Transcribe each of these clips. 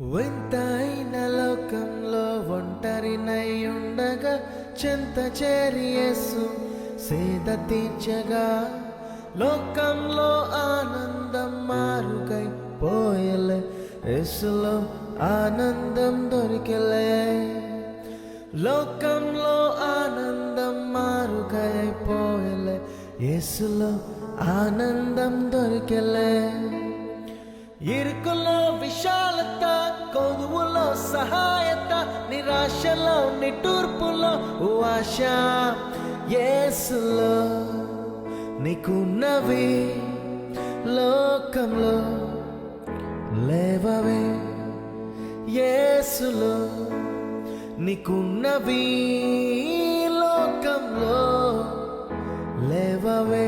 వింతైన లోకంలో ఒంటరినై ఉండగా చెంత చేరి యేసు సేద తీర్చగా లోకంలో ఆనందం మారుకై పోయలే యేసులో ఆనందం దొరికెలే లోకంలో ఆనందం మారుకై పోయలే యేసులో ఆనందం దొరికెలే ఇరుకులో విశాలత కొదువులో సహాయత నిరాశలో నిట్టూర్పులో ఆశ యేసులో నీకున్నవి లోకంలో లేవవే యేసులో నీకున్నవి లోకంలో లేవవే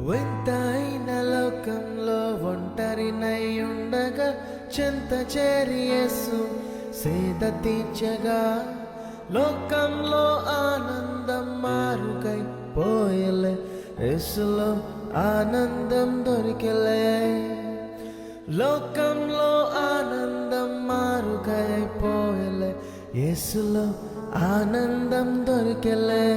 వింతైన లోకంలో ఒంటరినై ఉండగా చెంత చేరి యేసు సేద తీర్చగా లోకంలో ఆనందం మారుకై పోయలే యేసులో ఆనందం దొరికెలే లోకంలో ఆనందం మారుకై పోయలే యేసులో ఆనందం దొరికెలే.